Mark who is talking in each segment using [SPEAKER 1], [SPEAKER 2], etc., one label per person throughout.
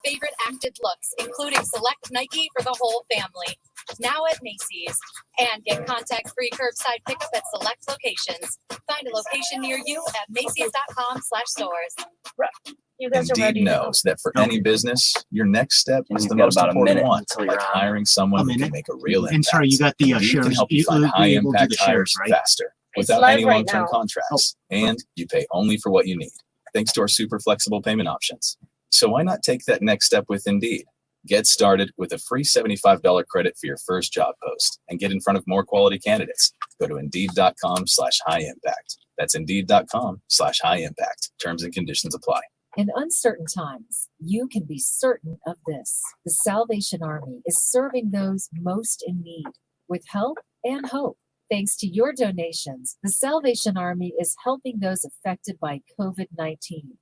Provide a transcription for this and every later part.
[SPEAKER 1] favorite active looks, including select Nike for the whole family. Now at Macy's. And get contact-free curbside pickup at select locations. Find a location near you at Macy's.com/stores.
[SPEAKER 2] You guys
[SPEAKER 3] Indeed
[SPEAKER 2] are ready
[SPEAKER 3] knows that for any business, your next step is the most important one. Like hiring someone who can make a real impact.
[SPEAKER 4] And sorry, you got the
[SPEAKER 3] Indeed
[SPEAKER 4] shares.
[SPEAKER 3] can help you find high-impact hires
[SPEAKER 4] right?
[SPEAKER 3] faster
[SPEAKER 2] It's
[SPEAKER 3] without
[SPEAKER 2] live
[SPEAKER 3] any
[SPEAKER 2] right
[SPEAKER 3] long-term
[SPEAKER 2] now.
[SPEAKER 3] contracts. And you pay only for what you need, thanks to our super flexible payment options. So why not take that next step with Indeed? Get started with a free $75 credit for your first job post and get in front of more quality candidates. Go to Indeed.com/high impact. That's Indeed.com/high impact. Terms and conditions apply.
[SPEAKER 5] In uncertain times, you can be certain of this. The Salvation Army is serving those most in need with help and hope. Thanks to your donations, the Salvation Army is helping those affected by COVID-19,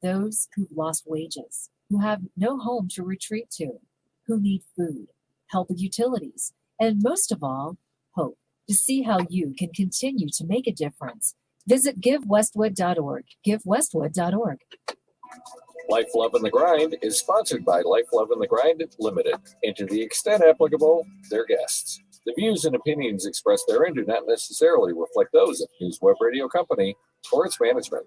[SPEAKER 5] those who've lost wages, who have no home to retreat to, who need food, help with utilities, and most of all, hope. To see how you can continue to make a difference, visit GiveWestwood.org. GiveWestwood.org.
[SPEAKER 6] Life, Love, and the Grind is sponsored by Life, Love, and the Grind Limited, and to the extent applicable, their guests. The views and opinions expressed therein do not necessarily reflect those of News Web Radio Company or its management.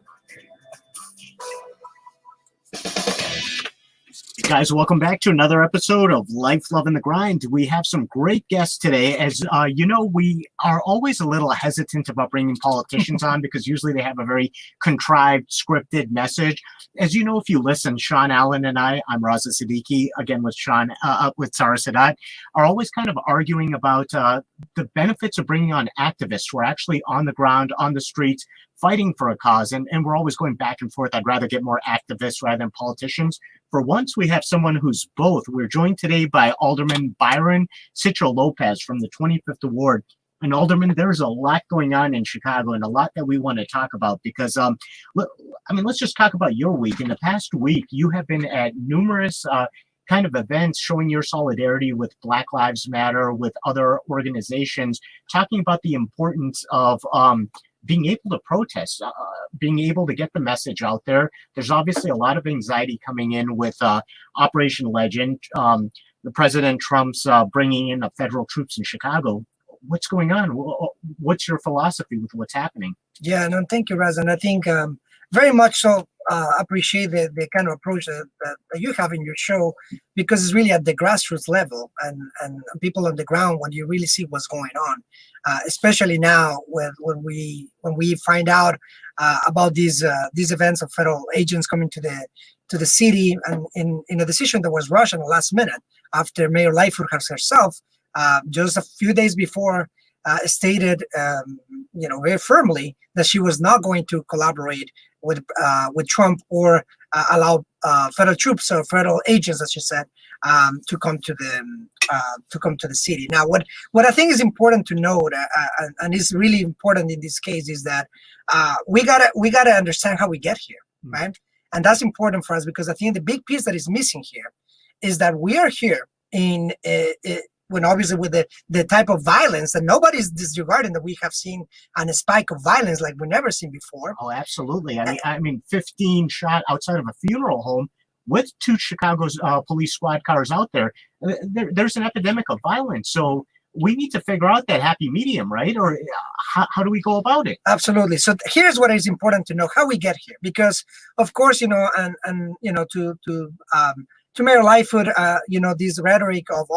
[SPEAKER 4] Guys, welcome back to another episode of Life, Love, and the Grind. We have some great guests today. As you know, we are always a little hesitant about bringing politicians on because usually they have a very contrived, scripted message. As you know, if you listen, Sean Allen and I'm Raza Siddiqui, again with Sarah Sadat, are always kind of arguing about the benefits of bringing on activists who are actually on the ground, on the streets, fighting for a cause. And we're always going back and forth. I'd rather get more activists rather than politicians. For once, we have someone who's both. We're joined today by Alderman Byron Sigcho Lopez from the 25th Ward. And Alderman, there's a lot going on in Chicago and a lot that we want to talk about because, let's just talk about your week. In the past week, you have been at numerous kind of events showing your solidarity with Black Lives Matter, with other organizations, talking about the importance of being able to protest, being able to get the message out there. There's obviously a lot of anxiety coming in with Operation Legend, the President Trump's bringing in of federal troops in Chicago. What's going on? What's your philosophy with what's happening?
[SPEAKER 7] Yeah, no, thank you, Raza. And I think very much so appreciate the kind of approach that you have in your show, because it's really at the grassroots level and people on the ground when you really see what's going on, especially now when we find out about these events of federal agents coming to the city, and in a decision that was rushed in the last minute after Mayor Lightfoot herself just a few days before stated very firmly that she was not going to collaborate with Trump or allow federal troops or federal agents, as you said, to come to the city. Now, what I think is important to note, and is really important in this case, is that we gotta understand how we get here, right? And that's important for us because I think the big piece that is missing here is that we are here when obviously with the type of violence that nobody's disregarding, that we have seen on a spike of violence like we've never seen before.
[SPEAKER 4] Oh, absolutely. I mean, 15 shot outside of a funeral home with 2 Chicago's police squad cars out there. There's an epidemic of violence. So we need to figure out that happy medium, right? Or how do we go about it?
[SPEAKER 7] Absolutely. So here's what is important to know, how we get here, because of course, to Mayor Lightfoot, this rhetoric of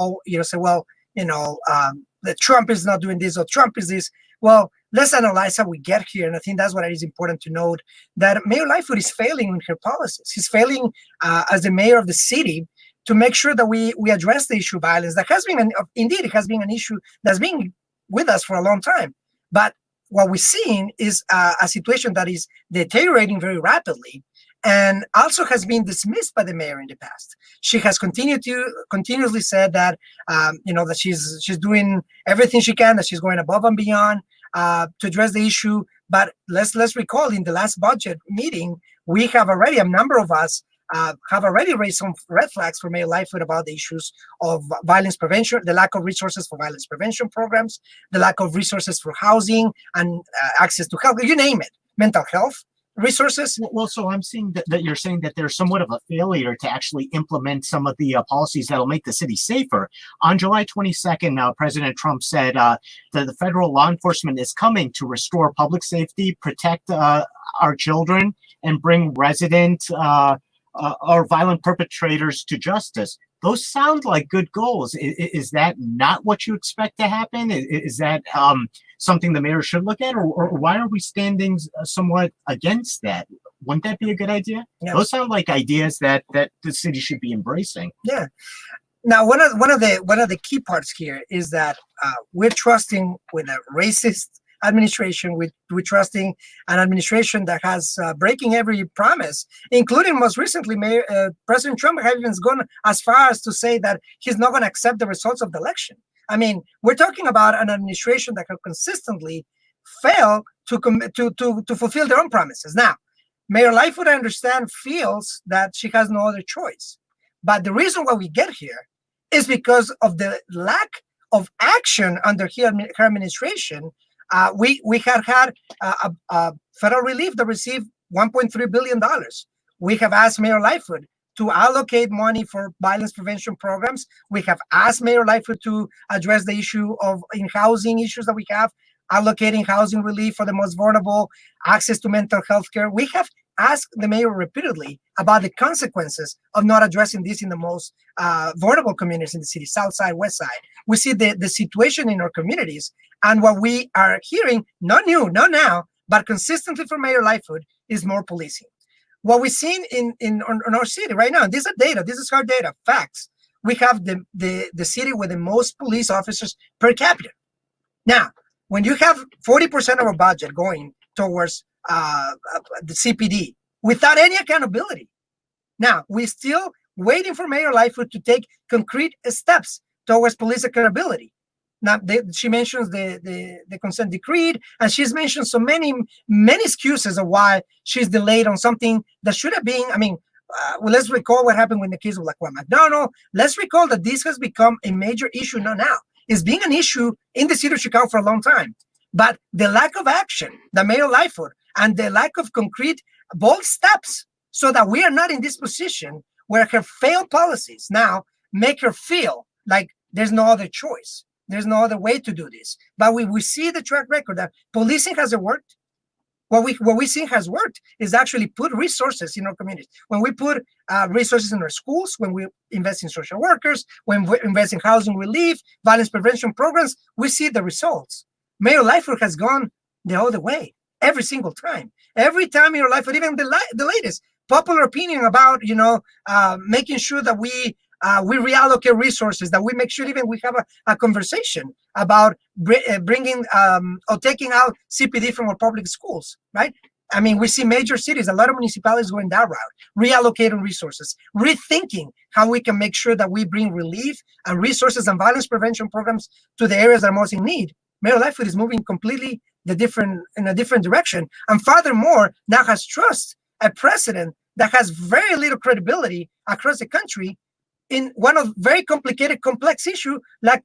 [SPEAKER 7] say, well, that Trump is not doing this or Trump is this. Well, let's analyze how we get here. And I think that's what it is important to note, that Mayor Lightfoot is failing in her policies. He's failing as the mayor of the city to make sure that we address the issue of violence. That has been, it has been an issue that's been with us for a long time. But what we're seeing is a situation that is deteriorating very rapidly, and also has been dismissed by the mayor in the past. She has continuously said that that she's doing everything she can, that she's going above and beyond to address the issue. But let's recall, in the last budget meeting, we have already, a number of us have already raised some red flags for Mayor Lightfoot about the issues of violence prevention, the lack of resources for violence prevention programs, the lack of resources for housing and access to health, you name it, mental health. resources.
[SPEAKER 4] Well, so I'm seeing that you're saying that there's somewhat of a failure to actually implement some of the policies that'll make the city safer. On July 22nd, President Trump said that the federal law enforcement is coming to restore public safety, protect our children, and bring resident or violent perpetrators to justice. Those sound like good goals. Is that not what you expect to happen? Is that something the mayor should look at, or why are we standing somewhat against that? Wouldn't that be a good idea?
[SPEAKER 7] Yeah.
[SPEAKER 4] Those sound like ideas that the city should be embracing.
[SPEAKER 7] Yeah. Now, one of the key parts here is that we're trusting with a racist administration. We're trusting an administration that has breaking every promise, including most recently, President Trump has even gone as far as to say that he's not going to accept the results of the election. I mean, we're talking about an administration that have consistently failed to fulfill their own promises. Now, Mayor Lightfoot, I understand, feels that she has no other choice. But the reason why we get here is because of the lack of action under her administration. We had a federal relief that received $1.3 billion. We have asked Mayor Lightfoot to allocate money for violence prevention programs. We have asked Mayor Lightfoot to address the issue of housing issues that we have, allocating housing relief for the most vulnerable, access to mental health care. We have asked the mayor repeatedly about the consequences of not addressing this in the most vulnerable communities in the city, South Side, West Side. We see the situation in our communities, and what we are hearing, not new, not now, but consistently from Mayor Lightfoot, is more policing. What we've seen in our city right now, these are data, this is hard data, facts. We have the city with the most police officers per capita. Now, when you have 40% of our budget going towards the CPD without any accountability, now we're still waiting for Mayor Lightfoot to take concrete steps towards police accountability. Now, she mentions the consent decree, and she's mentioned so many excuses of why she's delayed on something that should have been. I mean, well, let's recall what happened with the case of Laquan McDonald. Let's recall that this has become a major issue not now. It's been an issue in the city of Chicago for a long time. But the lack of action, the Mayor Lightfoot, and the lack of concrete, bold steps so that we are not in this position where her failed policies now make her feel like there's no other choice. There's no other way to do this. But we see the track record that policing hasn't worked. What we see has worked is actually put resources in our communities. When we put resources in our schools, when we invest in social workers, when we invest in housing relief, violence prevention programs, we see the results. Mayor Lightfoot has gone the other way every single time. Every time Mayor Lightfoot, even the latest popular opinion about making sure that we reallocate resources, that we make sure even we have a conversation about bringing or taking out CPD from our public schools, right? I mean, we see major cities, a lot of municipalities going that route, reallocating resources, rethinking how we can make sure that we bring relief and resources and violence prevention programs to the areas that are most in need. Mayor Lightfoot is moving completely in a different direction. And furthermore, now has trust a president that has very little credibility across the country in one of very complicated, complex issue like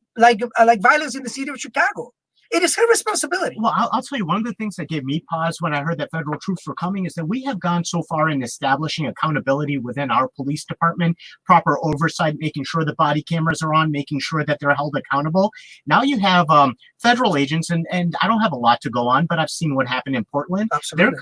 [SPEAKER 7] violence in the city of Chicago. It is her responsibility.
[SPEAKER 4] Well, I'll tell you, one of the things that gave me pause when I heard that federal troops were coming is that we have gone so far in establishing accountability within our police department, proper oversight, making sure the body cameras are on, making sure that they're held accountable. Now you have federal agents, and I don't have a lot to go on, but I've seen what happened in Portland.
[SPEAKER 7] Absolutely.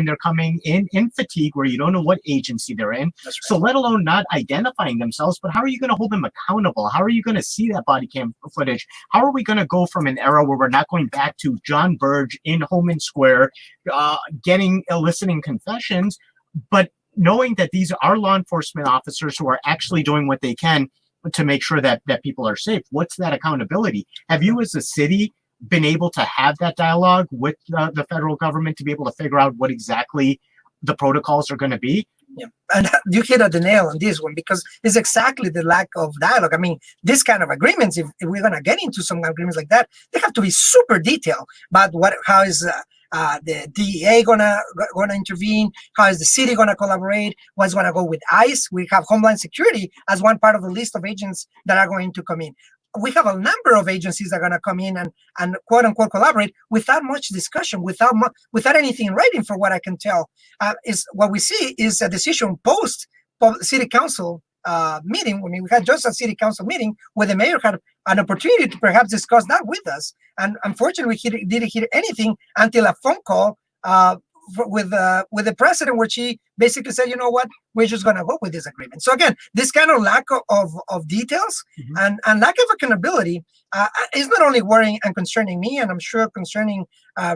[SPEAKER 4] They're coming in fatigue where you don't know what agency they're in.
[SPEAKER 7] That's right.
[SPEAKER 4] So let alone not identifying themselves, but how are you going to hold them accountable? How are you going to see that body cam footage? How are we going to go from an era where we're not going back to John Burge in Holman Square, eliciting confessions, but knowing that these are law enforcement officers who are actually doing what they can to make sure that people are safe? What's that accountability? Have you as a city been able to have that dialogue with the federal government to be able to figure out what exactly the protocols are going to be?
[SPEAKER 7] Yeah, and you hit the nail on this one, because it's exactly the lack of dialogue. I mean, this kind of agreements, if we're going to get into some agreements like that, they have to be super detailed about how is the DEA gonna intervene, how is the city gonna collaborate, what's gonna go with ICE. We have Homeland Security as one part of the list of agents that are going to come in. we have a number of agencies that are going to come in and quote unquote collaborate without much discussion, without anything in writing. For what I can tell, is what we see is a decision post city council meeting. I mean, we had just a city council meeting where the mayor had an opportunity to perhaps discuss that with us, and unfortunately, he didn't hear anything until a phone call with the president, where she basically said, you know what, we're just going to vote with this agreement. So again, this kind of lack of details and lack of accountability is not only worrying and concerning me, and I'm sure concerning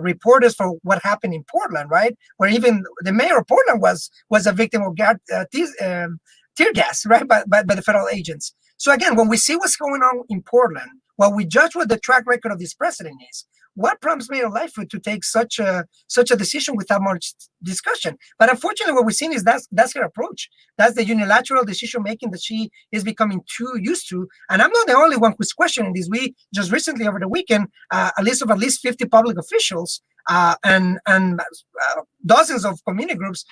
[SPEAKER 7] reporters for what happened in Portland, right? Where even the mayor of Portland was a victim of tear gas, right, by the federal agents. So again, when we see what's going on in Portland, while we judge what the track record of this president is, what prompts Mayor Lightfoot to take such a decision without much discussion? But unfortunately, what we're seeing is that's her approach. That's the unilateral decision making that she is becoming too used to. And I'm not the only one who's questioning this. We just recently, over the weekend, a list of at least 50 public officials and dozens of community groups,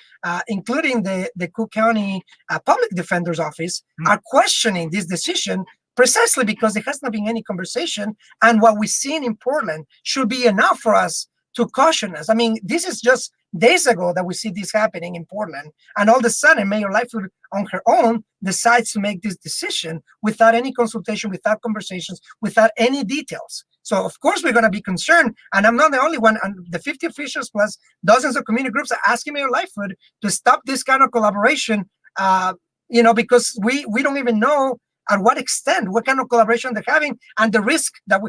[SPEAKER 7] including the Cook County Public Defender's Office, are questioning this decision, precisely because there has not been any conversation. And what we've seen in Portland should be enough for us to caution us. I mean, this is just days ago that we see this happening in Portland. And all of a sudden, Mayor Lightfoot on her own decides to make this decision without any consultation, without conversations, without any details. So of course, we're going to be concerned. And I'm not the only one. And the 50 officials plus dozens of community groups are asking Mayor Lightfoot to stop this kind of collaboration, because we don't even know at what extent, what kind of collaboration they're having, and the risk and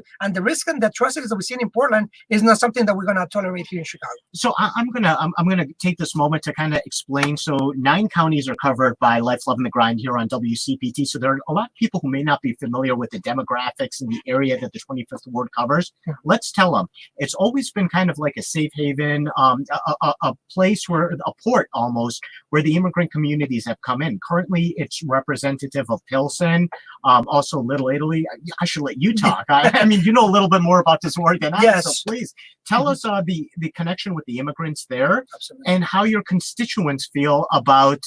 [SPEAKER 7] the atrocities that we've seen in Portland is not something that we're going to tolerate here in Chicago.
[SPEAKER 4] So I'm gonna take this moment to kind of explain. So 9 counties are covered by Life, Love, and the Grind here on WCPT. So there are a lot of people who may not be familiar with the demographics in the area that the 25th ward covers. Let's tell them it's always been kind of like a safe haven, a place where a port almost where the immigrant communities have come in. Currently, it's representative of Pilsen. Also Little Italy. I should let you talk. I mean, you know a little bit more about this ward than I do, so please tell us the connection with the immigrants there. Absolutely. And how your constituents feel about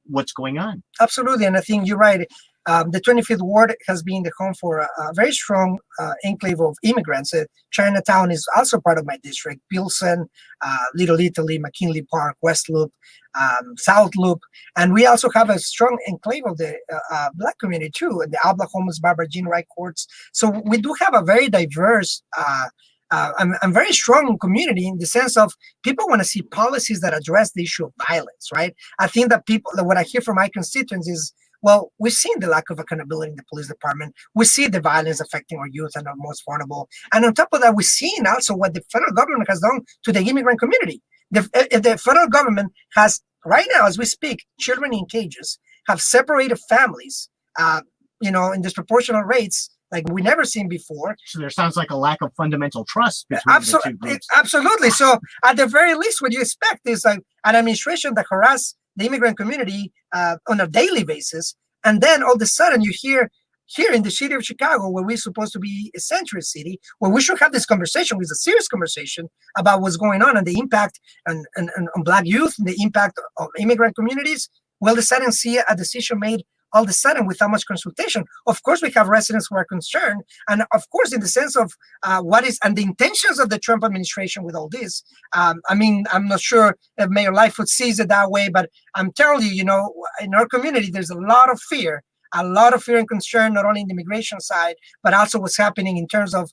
[SPEAKER 4] what's going on.
[SPEAKER 7] Absolutely, and I think you're right. The 25th ward has been the home for a very strong enclave of immigrants. Chinatown is also part of my district. Pilsen, Little Italy, McKinley Park, West Loop, South Loop, and we also have a strong enclave of the Black community too, the Abla Holmes, Barbara Jean Wright courts. So we do have a very diverse and very strong community in the sense of people want to see policies that address the issue of violence, right? I think that what I hear from my constituents is, well, we've seen the lack of accountability in the police department. We see the violence affecting our youth and our most vulnerable. And on top of that, we've seen also what the federal government has done to the immigrant community. The federal government has, right now, as we speak, children in cages, have separated families, in disproportionate rates like we never seen before. So
[SPEAKER 4] there sounds like a lack of fundamental trust between the two groups.
[SPEAKER 7] Absolutely. So at the very least, what you expect is like an administration that harass the immigrant community on a daily basis. And then all of a sudden you hear here in the city of Chicago, where we're supposed to be a sanctuary city, where we should have this conversation, with a serious conversation about what's going on and the impact on Black youth, and the impact of immigrant communities. We'll all of a sudden see a decision made all of a sudden without much consultation. Of course, we have residents who are concerned. And of course, in the sense of the intentions of the Trump administration with all this, I'm not sure if Mayor Lightfoot sees it that way, but I'm telling you, in our community, there's a lot of fear and concern, not only in the immigration side, but also what's happening in terms of,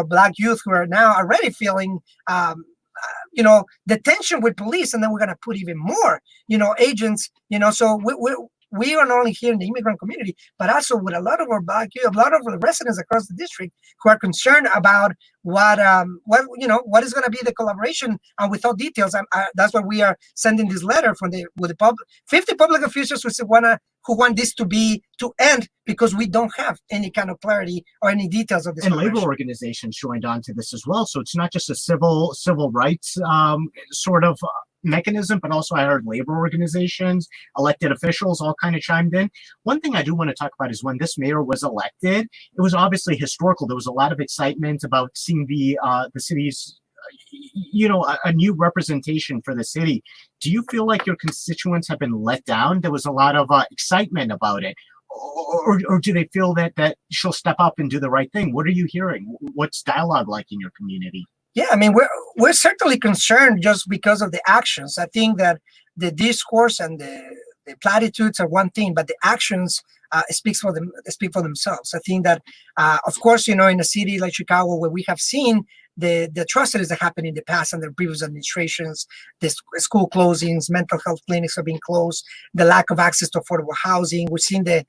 [SPEAKER 7] Black youth who are now already feeling, the tension with police, and then we're going to put even more, agents, so we are not only here in the immigrant community, but also with a lot of our a lot of the residents across the district who are concerned about what is going to be the collaboration, and without details. That's why we are sending this letter with the 50 public officials who want this to end, because we don't have any kind of clarity or any details of this.
[SPEAKER 4] And labor organizations joined on to this as well. So it's not just a civil rights sort of mechanism, but also I heard labor organizations, elected officials all kind of chimed in. One thing I do want to talk about is when this mayor was elected, it was obviously historical. There was a lot of excitement about seeing the city's, a new representation for the city. Do you feel like your constituents have been let down? There was a lot of excitement about it. or do they feel that she'll step up and do the right thing? What are you hearing? What's dialogue like in your community?
[SPEAKER 7] Yeah, I mean, we're certainly concerned just because of the actions. I think that the discourse and the platitudes are one thing, but the actions speak for themselves. I think that, of course, in a city like Chicago, where we have seen the atrocities that happened in the past under previous administrations, the school closings, mental health clinics are being closed, the lack of access to affordable housing. We've seen the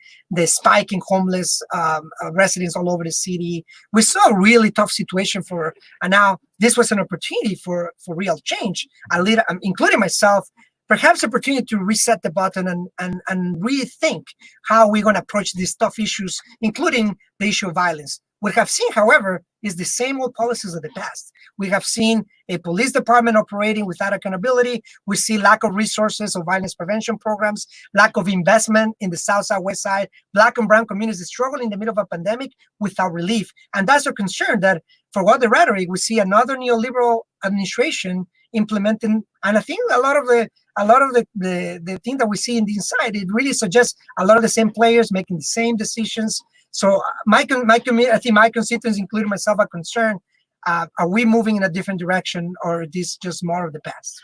[SPEAKER 7] spike in homeless residents all over the city. We saw a really tough situation and now this was an opportunity for real change. Including myself, perhaps opportunity to reset the button and rethink how we're going to approach these tough issues, including the issue of violence. What we have seen, however, is the same old policies of the past. We have seen a police department operating without accountability. We see lack of resources of violence prevention programs, lack of investment in the South Side, West Side, Black and brown communities struggling in the middle of a pandemic without relief. And that's a concern that for all the rhetoric, we see another neoliberal administration implementing. And I think a lot of the thing that we see in the inside, it really suggests a lot of the same players making the same decisions. So I think my constituents, including myself, are concerned. Are we moving in a different direction, or is this just more of the past?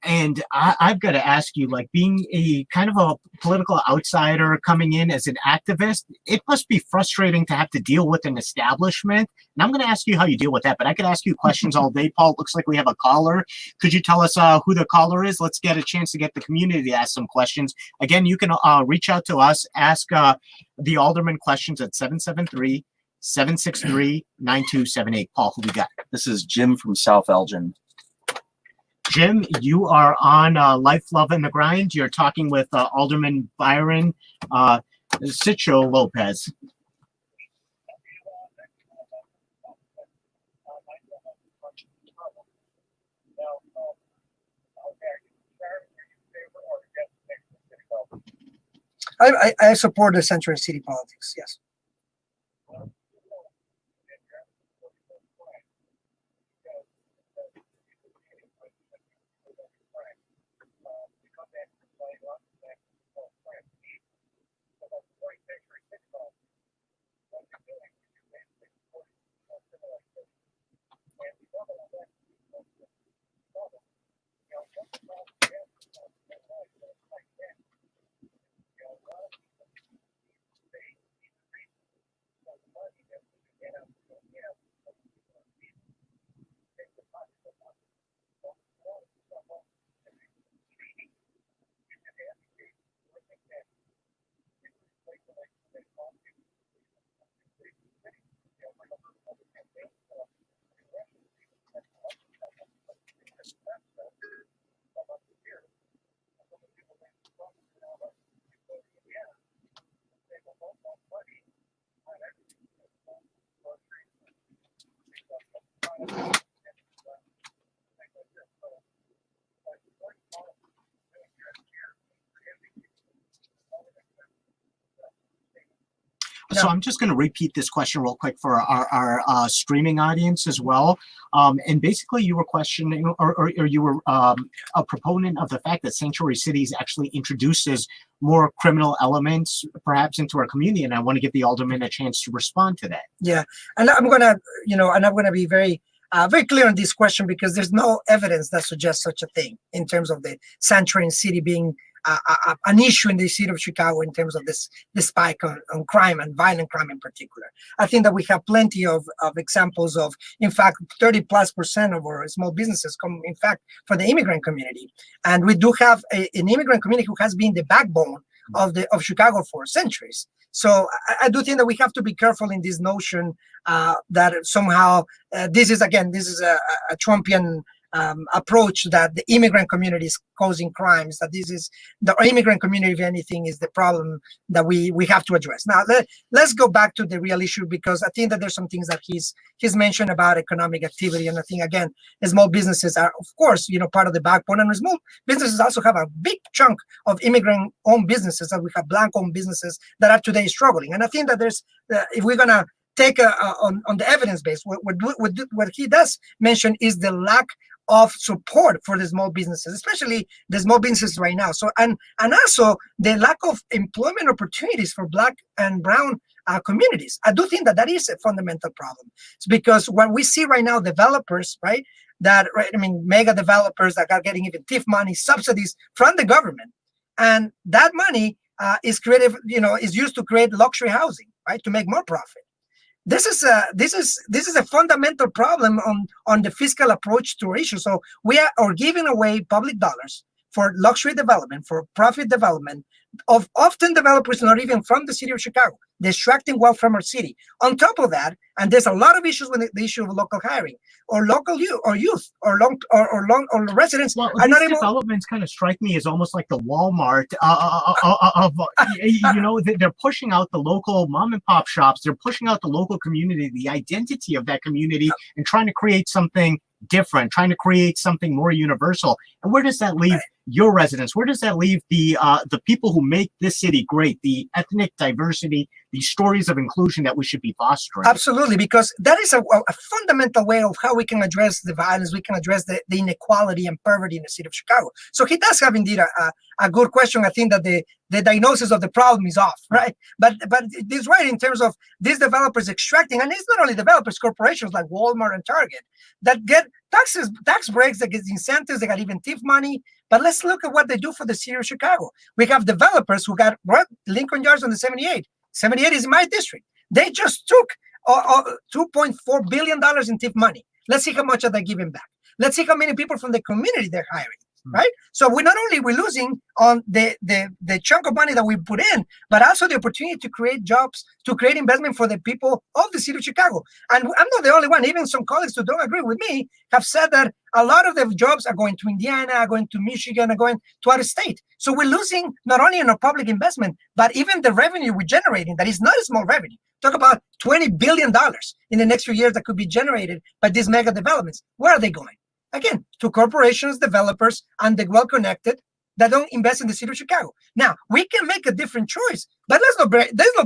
[SPEAKER 4] And I've got to ask you, like, being a kind of a political outsider coming in as an activist, it must be frustrating to have to deal with an establishment. And I'm going to ask you how you deal with that, but I could ask you questions all day, Paul. It looks like we have a caller. Could you tell us who the caller is? Let's get a chance to get the community to ask some questions. Again, you can reach out to us, ask the Alderman questions at 773-763-9278. Paul, who we got?
[SPEAKER 2] This is Jim from South Elgin.
[SPEAKER 4] Jim, you are on Life, Love, and the Grind. You're talking with Alderman Byron, Sigcho, Lopez.
[SPEAKER 7] I support the center in city politics, yes.
[SPEAKER 4] So I'm just going to repeat this question real quick for our streaming audience as well. And basically, you were questioning, or you were a proponent of the fact that Sanctuary Cities actually introduces more criminal elements, perhaps, into our community. And I want to give the Alderman a chance to respond to that.
[SPEAKER 7] Yeah, and I'm gonna be very clear on this question, because there's no evidence that suggests such a thing in terms of the Sanctuary City being an issue in the city of Chicago in terms of this spike on crime and violent crime in particular. I think that we have plenty of examples of, in fact, 30+% of our small businesses come, in fact, from the immigrant community. And we do have an immigrant community who has been the backbone of Chicago for centuries. So I do think that we have to be careful in this notion that somehow this is a Trumpian approach, that the immigrant community is causing crimes, that this is the immigrant community, if anything, is the problem that we have to address. Now, let's go back to the real issue, because I think that there's some things that he's mentioned about economic activity. And I think, again, small businesses are, of course, part of the backbone. And small businesses also have a big chunk of immigrant-owned businesses, that we have Black-owned businesses that are today struggling. And I think that there's, if we're going to take on the evidence base, what he does mention is the lack of support for the small businesses, especially the small businesses right now. So and also the lack of employment opportunities for Black and brown communities. I do think that that is a fundamental problem. It's because what we see right now, developers, right, mega developers that are getting even TIF money, subsidies from the government, and that money is creative, is used to create luxury housing, right, to make more profit. This is a fundamental problem on the fiscal approach to our issue. So we are giving away public dollars for luxury development, for profit development, of often developers not even from the city of Chicago, extracting wealth from our city. On top of that, and there's a lot of issues with the issue of local hiring, or local youth, or residents
[SPEAKER 4] Well,
[SPEAKER 7] are not
[SPEAKER 4] these
[SPEAKER 7] able.
[SPEAKER 4] developments kind of strike me as almost like the Walmart they're pushing out the local mom and pop shops. They're pushing out the local community, the identity of that community, and trying to create something different, trying to create something more universal. And where does that leave your residents? Where does that leave the people who make this city great, the ethnic diversity, the stories of inclusion that we should be fostering?
[SPEAKER 7] Absolutely, because that is a fundamental way of how we can address the violence, we can address the inequality and poverty in the city of Chicago. So he does have indeed a good question. I think that the diagnosis of the problem is off, right? But it's right in terms of these developers extracting, and it's not only developers, corporations like Walmart and Target that get tax breaks, that get incentives, they got even TIF money. But let's look at what they do for the city of Chicago. We have developers who got Lincoln Yards on the 78. 78 is in my district. They just took $2.4 billion in TIF money. Let's see how much are they giving back. Let's see how many people from the community they're hiring, right? So we're not only we're losing on the chunk of money that we put in, but also the opportunity to create jobs, to create investment for the people of the city of Chicago. And I'm not the only one. Even some colleagues who don't agree with me have said that a lot of the jobs are going to Indiana, are going to Michigan, are going to out of state. So we're losing not only in our public investment, but even the revenue we're generating. That is not a small revenue. Talk about $20 billion in the next few years that could be generated by these mega developments. Where are they going? Again, to corporations, developers, and the well-connected that don't invest in the city of Chicago. Now, we can make a different choice, but let's not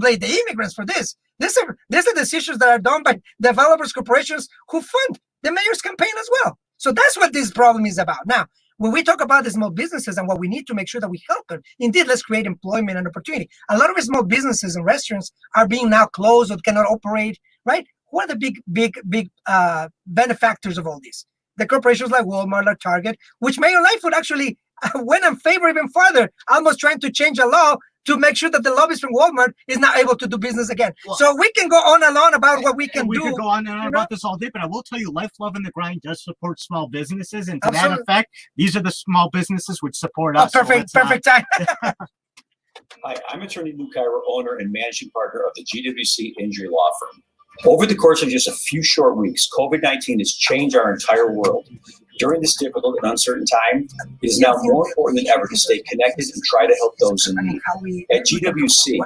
[SPEAKER 7] blame the immigrants for this. These are decisions that are done by developers, corporations who fund the mayor's campaign as well. So that's what this problem is about. Now, when we talk about the small businesses and what we need to make sure that we help them, indeed, let's create employment and opportunity. A lot of the small businesses and restaurants are being now closed or cannot operate, right? Who are the big benefactors of all this? The corporations like Walmart, like Target, which Mayor Lightfoot actually went in favor even farther, almost trying to change a law to make sure that the lobbyist from Walmart is not able to do business again. Well, so we can go on and on about what we can do.
[SPEAKER 4] We could go on and on about this all day, but I will tell you, Life, Love, and the Grind does support small businesses. And to that effect, these are the small businesses which support us.
[SPEAKER 7] Perfect time.
[SPEAKER 8] Hi, I'm attorney Lou Cairo, owner and managing partner of the GWC Injury Law Firm. Over the course of just a few short weeks, COVID-19 has changed our entire world. During this difficult and uncertain time, it is now more important than ever to stay connected and try to help those in need. At GWC,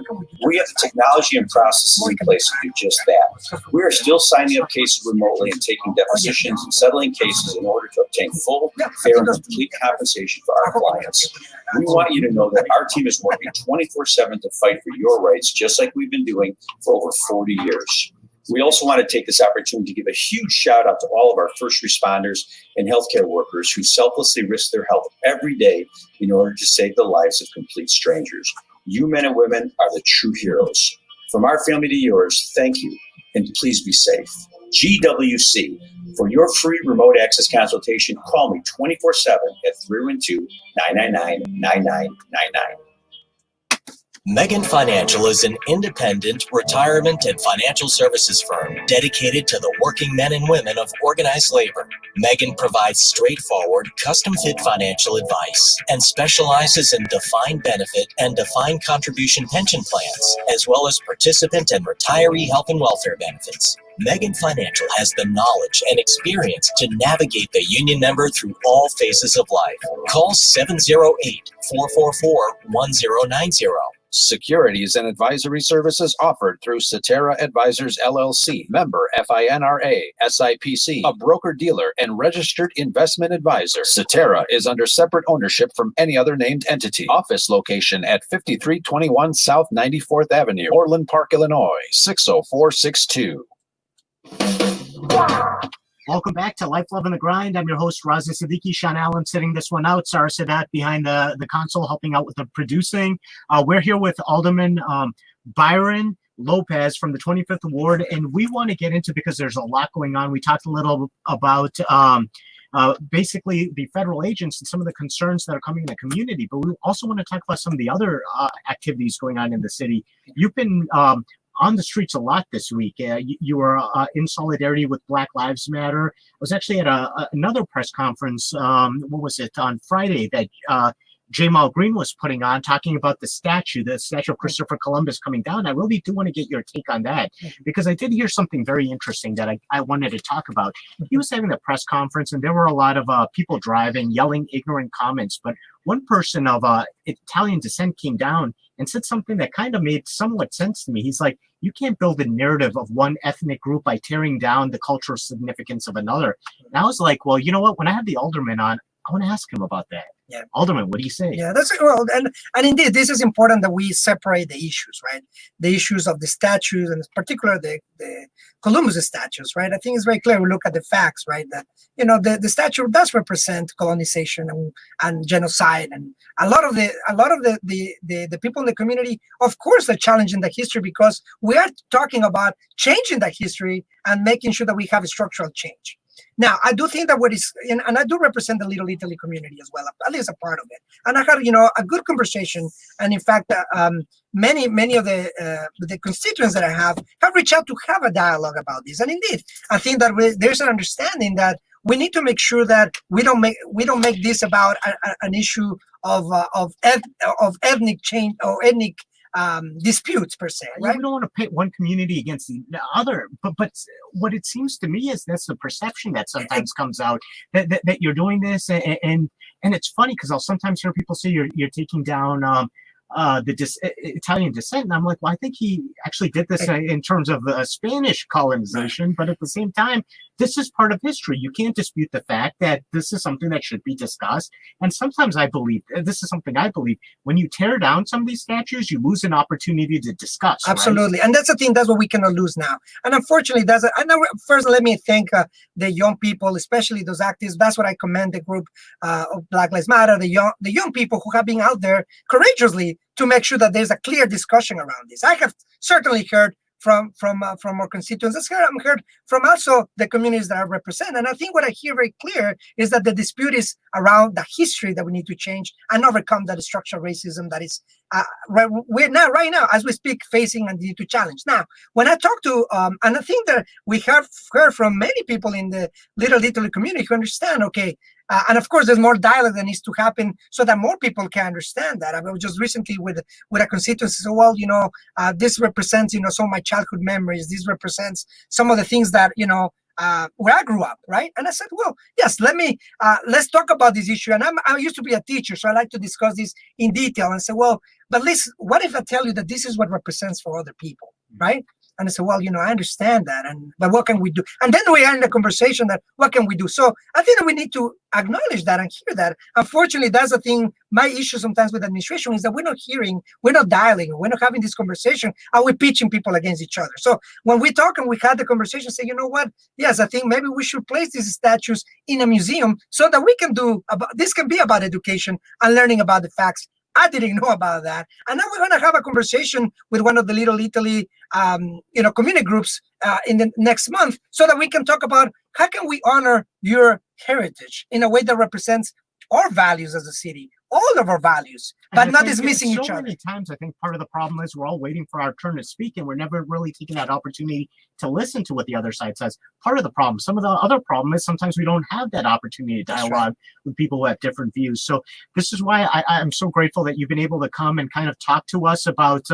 [SPEAKER 8] we have the technology and processes in place to do just that. We are still signing up cases remotely and taking depositions and settling cases in order to obtain full, fair, and complete compensation for our clients. We want you to know that our team is working 24/7 to fight for your rights, just like we've been doing for over 40 years. We also want to take this opportunity to give a huge shout out to all of our first responders and healthcare workers who selflessly risk their health every day in order to save the lives of complete strangers. You men and women are the true heroes. From our family to yours, thank you, and please be safe. GWC. For your free remote access consultation, call me 24/7 at 312-999-9999.
[SPEAKER 9] Megan Financial is an independent retirement and financial services firm dedicated to the working men and women of organized labor. Megan provides straightforward, custom-fit financial advice and specializes in defined benefit and defined contribution pension plans, as well as participant and retiree health and welfare benefits. Megan Financial has the knowledge and experience to navigate the union member through all phases of life. Call 708-444-1090.
[SPEAKER 2] Securities and advisory services offered through Cetera Advisors LLC, member FINRA, SIPC, a broker-dealer and registered investment advisor. Cetera is under separate ownership from any other named entity. Office location at 5321 South 94th Avenue, Orland Park, Illinois, 60462.
[SPEAKER 4] Welcome back to Life, Love, and the Grind. I'm your host, Raza Siddiqui. Sean Allen sitting this one out. Sarah Sadat behind the console helping out with the producing. We're here with Alderman Byron Lopez from the 25th Ward, and we want to get into, because there's a lot going on. We talked a little about basically the federal agents and some of the concerns that are coming in the community, but we also want to talk about some of the other activities going on in the city. You've been on the streets a lot this week. You were in solidarity with Black Lives Matter. I was actually at another press conference, what was it, on Friday, that Jamal Green was putting on, talking about the statue of Christopher Columbus coming down. I really do want to get your take on that, because I did hear something very interesting that I wanted to talk about. He was having a press conference, and there were a lot of people driving, yelling ignorant comments, but one person of Italian descent came down and said something that kind of made somewhat sense to me. He's like, you can't build a narrative of one ethnic group by tearing down the cultural significance of another. And I was like, well, you know what? When I have the Alderman on, I want to ask him about that.
[SPEAKER 7] Yeah.
[SPEAKER 4] Alderman, what do you say?
[SPEAKER 7] Yeah, that's well, and indeed, this is important that we separate the issues, right? The issues of the statues, and in particular the Columbus statues, right? I think it's very clear. We look at the facts, right? That the statue does represent colonization and genocide, and a lot of the people in the community, of course, are challenging the history, because we are talking about changing that history and making sure that we have a structural change. Now, I do think that and I do represent the Little Italy community as well, at least a part of it. And I had, a good conversation. And in fact, many of the constituents that I have reached out to have a dialogue about this. And indeed, I think that there's an understanding that we need to make sure that we don't make this about an issue of ethnic change or ethnic disputes per se, right?
[SPEAKER 4] We don't want to pit one community against the other, but what it seems to me is that's the perception that sometimes comes out, that you're doing this, and it's funny because I'll sometimes hear people say you're taking down Italian descent, and I'm like, well, I think he actually did this in terms of Spanish colonization, but at the same time, this is part of history. You can't dispute the fact that this is something that should be discussed. And sometimes I believe, when you tear down some of these statues, you lose an opportunity to discuss.
[SPEAKER 7] Absolutely.
[SPEAKER 4] Right?
[SPEAKER 7] And that's the thing, that's what we cannot lose now. And unfortunately, first, let me thank the young people, especially those activists. That's what I commend the group of Black Lives Matter, the young people who have been out there courageously to make sure that there's a clear discussion around this. I have certainly heard from our constituents. I'm heard from also the communities that I represent. And I think what I hear very clear is that the dispute is around the history that we need to change and overcome that structural racism that is we're now, right now, as we speak, facing and need to challenge. Now, when I talk to, and I think that we have heard from many people in the Little Italy community who understand, okay, and of course, there's more dialogue that needs to happen so that more people can understand that. I was just recently with a constituency, so well, this represents, some of my childhood memories. This represents some of the things that, where I grew up, right? And I said, well, yes, let's talk about this issue. And I used to be a teacher, so I like to discuss this in detail and say, well, but listen, what if I tell you that this is what represents for other people, right? And I said, well, I understand that, but what can we do? And then we are in the conversation that what can we do? So I think that we need to acknowledge that and hear that. Unfortunately, that's the thing. My issue sometimes with administration is that we're not hearing, we're not dialing, we're not having this conversation, and we're pitching people against each other. So when we talk and we had the conversation, say, you know what? Yes, I think maybe we should place these statues in a museum so that we can this can be about education and learning about the facts. I didn't know about that. And now we're going to have a conversation with one of the Little Italy, community groups in the next month so that we can talk about how can we honor your heritage in a way that represents our values as a city, all of our values, but not dismissing each other.
[SPEAKER 4] So many times, I think part of the problem is we're all waiting for our turn to speak, and we're never really taking that opportunity to listen to what the other side says. Part of the problem. Some of the other problem is sometimes we don't have that opportunity to dialogue with people who have different views. So this is why I'm so grateful that you've been able to come and kind of talk to us about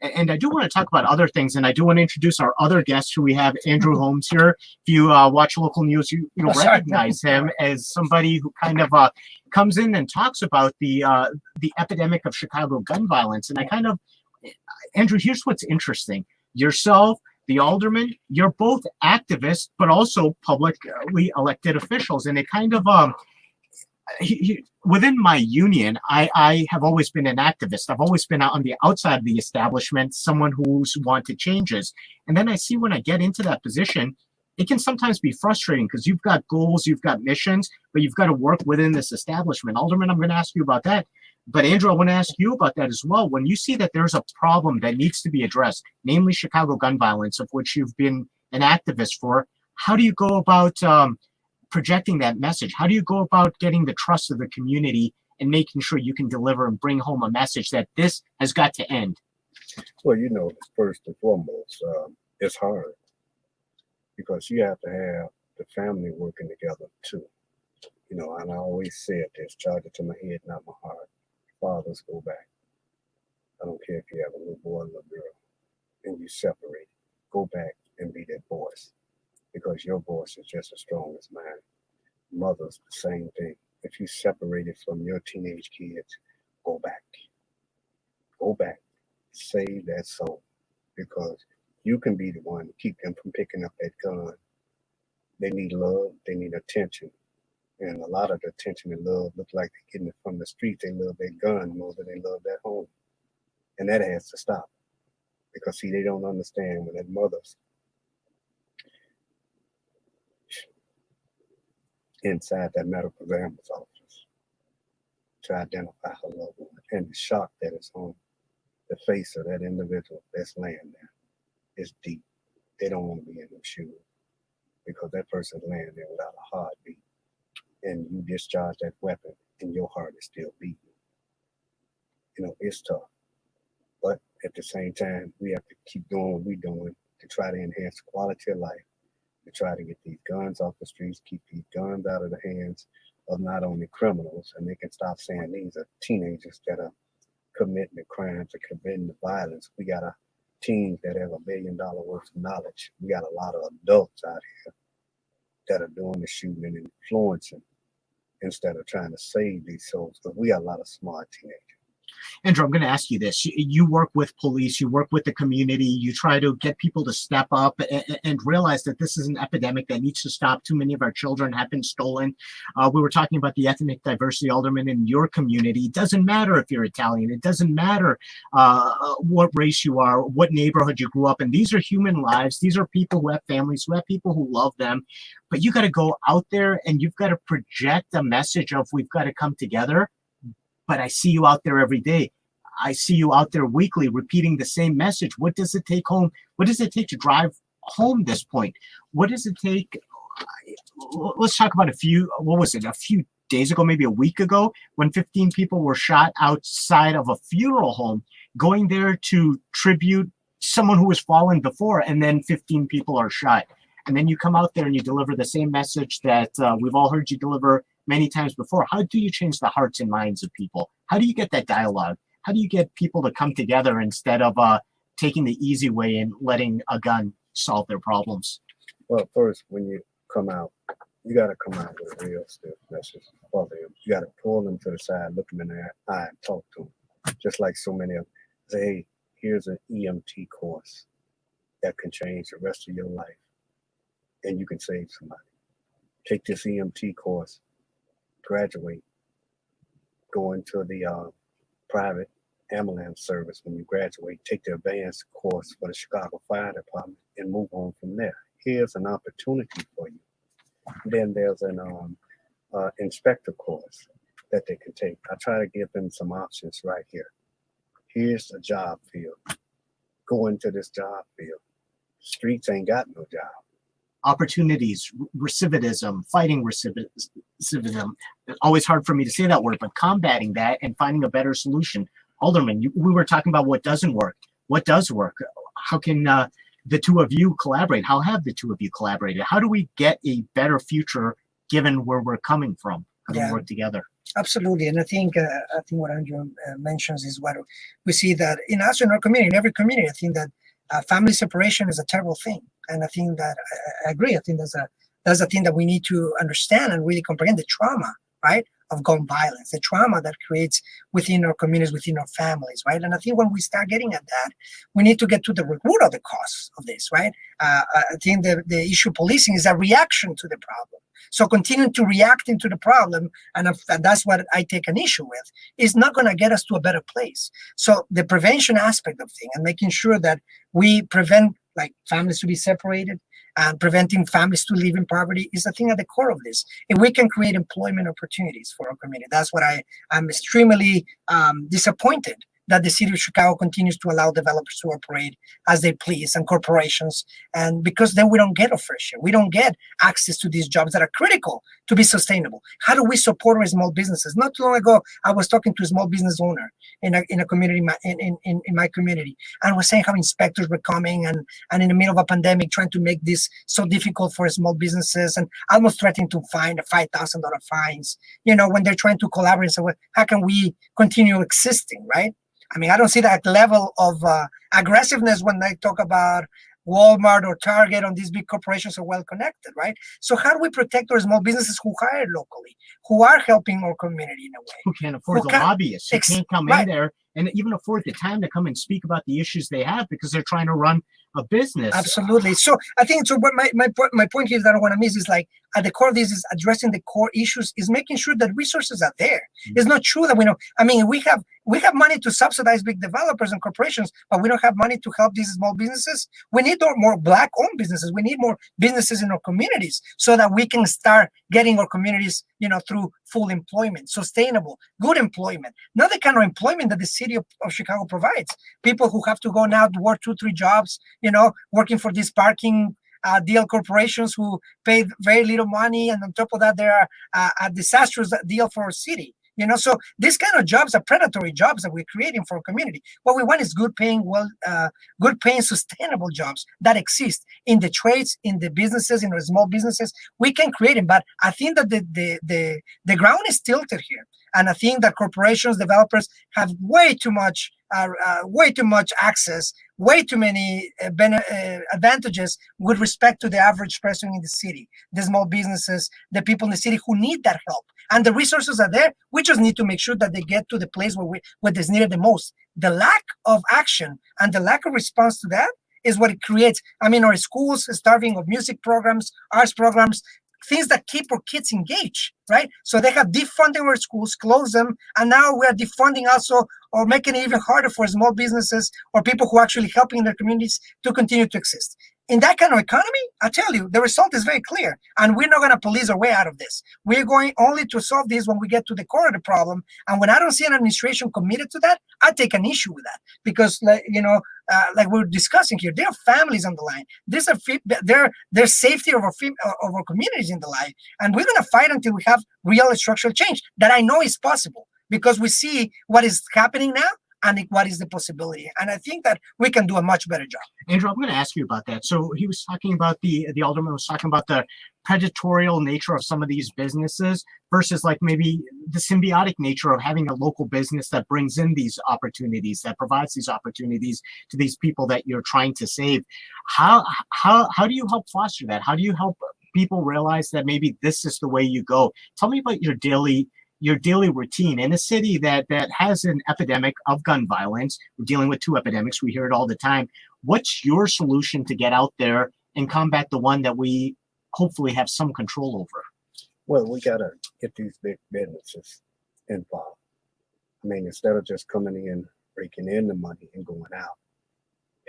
[SPEAKER 4] and I do want to talk about other things, and I do want to introduce our other guest who we have, Andrew Holmes here. If you watch local news, you recognize him as somebody who kind of comes in and talks about the epidemic of Chicago gun violence. And Andrew, here's what's interesting. Yourself, the Alderman, you're both activists, but also publicly elected officials. And it kind of, within my union, I have always been an activist. I've always been out on the outside of the establishment, someone who's wanted changes. And then I see when I get into that position, it can sometimes be frustrating because you've got goals, you've got missions, but you've got to work within this establishment. Alderman, I'm going to ask you about that. But Andrew, I want to ask you about that as well. When you see that there's a problem that needs to be addressed, namely Chicago gun violence, of which you've been an activist for, how do you go about projecting that message? How do you go about getting the trust of the community and making sure you can deliver and bring home a message that this has got to end?
[SPEAKER 10] Well, first and foremost, it's hard because you have to have the family working together too. And I always said this, charge it to my head, not my heart. Fathers, go back. I don't care if you have a little boy or a little girl and you separate. Go back and be that voice because your voice is just as strong as mine. Mothers, the same thing. If you separated from your teenage kids, go back. Go back. Save that soul because you can be the one to keep them from picking up that gun. They need love. They need attention. And a lot of the attention and love look like they're getting it from the street. They love their gun more than they love their home. And that has to stop. Because, see, they don't understand when that mother's inside that medical examiner's office to identify her loved one and the shock that is on the face of that individual that's laying there is deep. They don't want to be in those shoes because that person's laying there without a heartbeat. And you discharge that weapon and your heart is still beating. It's tough. But at the same time, we have to keep doing what we're doing to try to enhance the quality of life, to try to get these guns off the streets, keep these guns out of the hands of not only criminals, and they can stop saying these are teenagers that are committing the crimes and committing the violence. We got teens that have $1 billion worth of knowledge. We got a lot of adults out here that are doing the shooting and influencing instead of trying to save these souls, because we got a lot of smart teenagers.
[SPEAKER 4] Andrew, I'm going to ask you this. You work with police, you work with the community, you try to get people to step up and realize that this is an epidemic that needs to stop. Too many of our children have been stolen. We were talking about the ethnic diversity, Alderman, in your community. It doesn't matter if you're Italian. It doesn't matter what race you are, what neighborhood you grew up in. These are human lives. These are people who have families, who have people who love them. But you got to go out there and you've got to project a message of we've got to come together. But I see you out there every day. I see you out there weekly repeating the same message. What does it take home? What does it take to drive home this point? What does it take? Let's talk about a few days ago, maybe a week ago, when 15 people were shot outside of a funeral home, going there to tribute someone who was fallen before, and then 15 people are shot. And then you come out there and you deliver the same message that we've all heard you deliver many times before. How do you change the hearts and minds of people? How do you get that dialogue? How do you get people to come together instead of taking the easy way and letting a gun solve their problems?
[SPEAKER 10] Well, first, when you come out, you got to come out with a real stiff message for them. You got to pull them to the side, look them in their eye, and talk to them. Just like so many of them say, hey, here's an EMT course that can change the rest of your life, and you can save somebody. Take this EMT course, graduate, go into the private ambulance service. When you graduate, take the advanced course for the Chicago Fire Department and move on from there. Here's an opportunity for you. Then there's an inspector course that they can take. I try to give them some options right here. Here's a job field. Go into this job field. Streets ain't got no job.
[SPEAKER 4] Opportunities, recidivism, fighting recidivism. Always hard for me to say that word, but combating that and finding a better solution. Alderman, we were talking about what doesn't work. What does work? How can the two of you collaborate? How have the two of you collaborated? How do we get a better future given where we're coming from? How do we work together?
[SPEAKER 7] Absolutely, and I think what Andrew mentions is what we see that in us, in our community, in every community. I think that family separation is a terrible thing, and I think that I agree. I think that's a thing that we need to understand and really comprehend the trauma, right, of gun violence, the trauma that creates within our communities, within our families, right? And I think when we start getting at that, we need to get to the root of the cause of this, right? I think the issue of policing is a reaction to the problem. So continuing to react into the problem, and that's what I take an issue with, is not going to get us to a better place. So the prevention aspect of things and making sure that we prevent like families to be separated and preventing families to live in poverty is the thing at the core of this. If we can create employment opportunities for our community, that's what I'm extremely disappointed that the city of Chicago continues to allow developers to operate as they please and corporations. And because then we don't get a fair share. We don't get access to these jobs that are critical to be sustainable. How do we support our small businesses? Not too long ago, I was talking to a small business owner in a community, in my community, and was saying how inspectors were coming and in the middle of a pandemic trying to make this so difficult for small businesses and almost threatening to fine $5,000 fines, when they're trying to collaborate and say, well, how can we continue existing, right? I mean, I don't see that level of aggressiveness when they talk about Walmart or Target, on these big corporations are well connected, right? So how do we protect our small businesses who hire locally, who are helping our community in a way?
[SPEAKER 4] Who can't afford the lobbyists, who can't come in there and even afford the time to come and speak about the issues they have because they're trying to run a business.
[SPEAKER 7] Absolutely. So I think what my point here that I don't want to miss is like at the core of this is addressing the core issues, is making sure that resources are there. Mm-hmm. It's not true that we have money to subsidize big developers and corporations, but we don't have money to help these small businesses. We need more Black-owned businesses. We need more businesses in our communities so that we can start getting our communities, through full employment, sustainable, good employment, not the kind of employment that the city of Chicago provides. People who have to go now to work 2-3 jobs, working for these parking deal corporations who pay very little money, and on top of that, they're a disastrous deal for our city. So these kind of jobs are predatory jobs that we're creating for our community. What we want is good paying, sustainable jobs that exist in the trades, in the businesses, in our small businesses. We can create them, but I think that the ground is tilted here. And I think that corporations, developers have way too much access, way too many advantages with respect to the average person in the city, the small businesses, the people in the city who need that help. And the resources are there. We just need to make sure that they get to the place where it's needed the most. The lack of action and the lack of response to that is what it creates. I mean, our schools are starving of music programs, arts programs, things that keep our kids engaged, right? So they have defunding our schools, close them, and now we are defunding also, or making it even harder for small businesses or people who are actually helping their communities to continue to exist. In that kind of economy, I tell you, the result is very clear, and we're not going to police our way out of this. We're going only to solve this when we get to the core of the problem. And when I don't see an administration committed to that, I take an issue with that, because, like we're discussing here, there are families on the line. There's safety of our communities in the line, and we're going to fight until we have real structural change that I know is possible, because we see what is happening now and what is the possibility. And I think that we can do a much better job.
[SPEAKER 4] Andrew, I'm going to ask you about that. So he was talking about the alderman was talking about the predatorial nature of some of these businesses versus like maybe the symbiotic nature of having a local business that brings in these opportunities, that provides these opportunities to these people that you're trying to save. How do you help foster that? How do you help people realize that maybe this is the way you go? Tell me about your daily routine in a city that has an epidemic of gun violence. We're dealing with 2 epidemics. We hear it all the time. What's your solution to get out there and combat the one that we hopefully have some control over?
[SPEAKER 10] Well, we got to get these big businesses involved. I mean, instead of just coming in, breaking in the money and going out,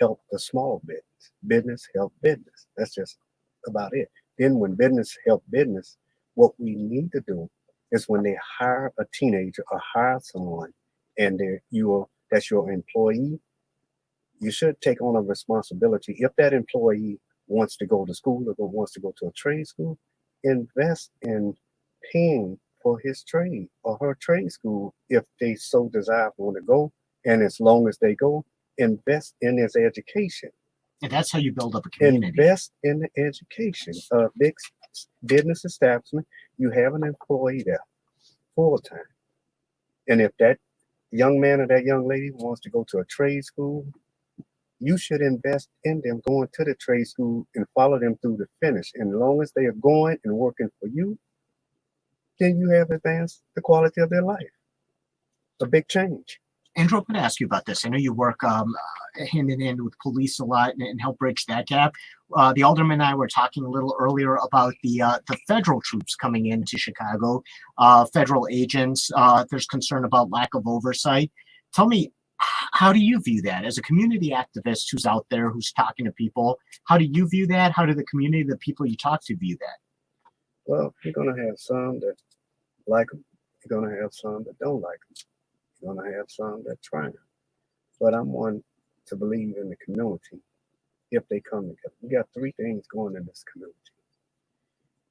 [SPEAKER 10] help the small business. Business help business. That's just about it. Then when business help business, what we need to do is when they hire a teenager or hire someone and that's your employee, you should take on a responsibility. If that employee wants to go to school or wants to go to a trade school, invest in paying for his trade or her trade school if they so desire want to go. And as long as they go, invest in his education.
[SPEAKER 4] And that's how you build up a community.
[SPEAKER 10] Invest in the education. Big business establishment, you have an employee there full time. And if that young man or that young lady wants to go to a trade school, you should invest in them going to the trade school and follow them through the finish. And as long as they are going and working for you, then you have advanced the quality of their life. A big change.
[SPEAKER 4] Andrew, I'm going to ask you about this. I know you work hand in hand with police a lot and help bridge that gap. The alderman and I were talking a little earlier about the federal troops coming into Chicago, federal agents. There's concern about lack of oversight. Tell me, How do you view that as a community activist who's out there, who's talking to people? How do you view that? How do the community, the people you talk to, view that?
[SPEAKER 10] Well, you're going to have some that like them. You're going to have some that don't like them. You're going to have some that try them. But I'm one to believe in the community if they come together. We got three things going in this community.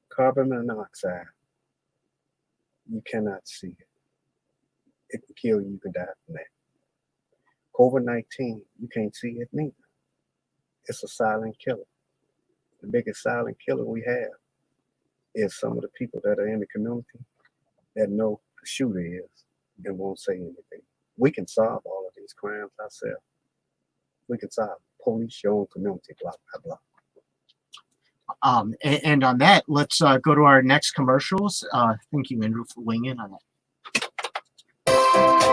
[SPEAKER 10] Carbon monoxide, you cannot see it. It can kill you, you can die from that. COVID-19, you can't see it neither. It's a silent killer. The biggest silent killer we have is some of the people that are in the community that know who the shooter is and won't say anything. We can solve all of these crimes ourselves. We can solve police your own community block by block.
[SPEAKER 4] And on that, let's go to our next commercials. Thank you, Andrew, for weighing in on that.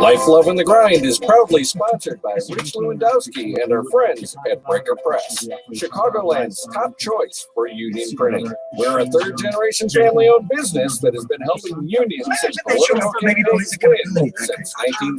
[SPEAKER 6] Life, Love, and the Grind is proudly sponsored by Rich Lewandowski and our friends at Breaker Press, Chicagoland's top choice for union printing. We're a third-generation family-owned business that has been helping unions and political candidates win since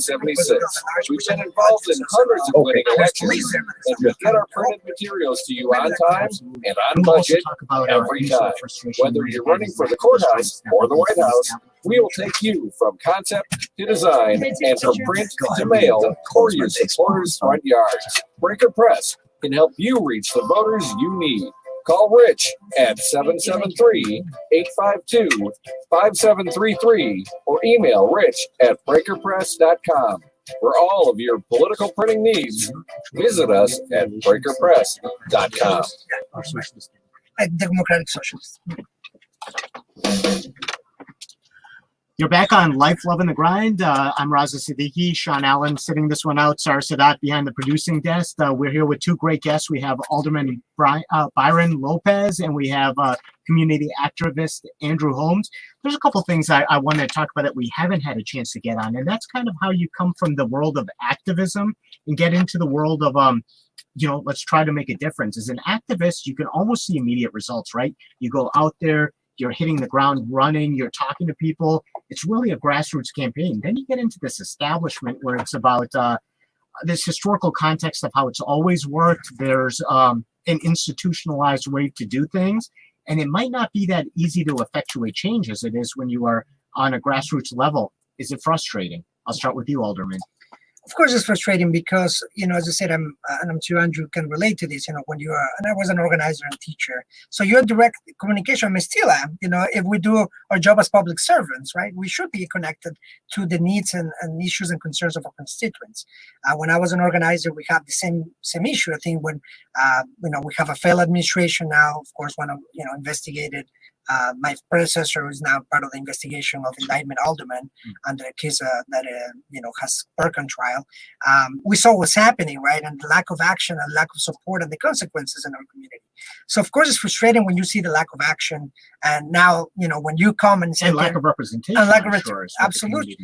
[SPEAKER 6] 1976. We've been involved in hundreds of winning elections, and we get our printed materials to you on time and on budget every time. Whether you're running for the courthouse or the White House, we will take you from concept to design and from print to mail or your supporters' front yards. Breaker Press can help you reach the voters you need. Call Rich at 773-852-5733 or email rich@breakerpress.com. For all of your political printing needs, visit us at breakerpress.com.
[SPEAKER 7] Democratic Socialist.
[SPEAKER 4] You're back on Life, Love, and the Grind. I'm Raza Siddiqui, Sean Allen sitting this one out, Sarah Sadat behind the producing desk. We're here with two great guests. We have Alderman Byron Lopez, and we have community activist Andrew Holmes. There's a couple things I wanted to talk about that we haven't had a chance to get on, and that's kind of how you come from the world of activism and get into the world of let's try to make a difference. As an activist, you can almost see immediate results, right? You go out there, you're hitting the ground running, you're talking to people. It's really a grassroots campaign. Then you get into this establishment where it's about this historical context of how it's always worked. There's an institutionalized way to do things, and it might not be that easy to effectuate change as it is when you are on a grassroots level. Is it frustrating? I'll start with you, Alderman.
[SPEAKER 7] Of course, it's frustrating because, as I said, and I'm sure Andrew can relate to this, when you are, and I was an organizer and teacher. So you're direct communication, I still am, if we do our job as public servants, right? We should be connected to the needs and issues and concerns of our constituents. When I was an organizer, we have the same issue. I think when, we have a failed administration now, of course, one of, investigated my predecessor, who is now part of the investigation of indictment Alderman under a case that has Perk on trial. We saw what's happening, right, and the lack of action and lack of support and the consequences in our community. So of course it's frustrating when you see the lack of action, and now when you come and say
[SPEAKER 4] lack of representation.
[SPEAKER 7] And lack of absolutely.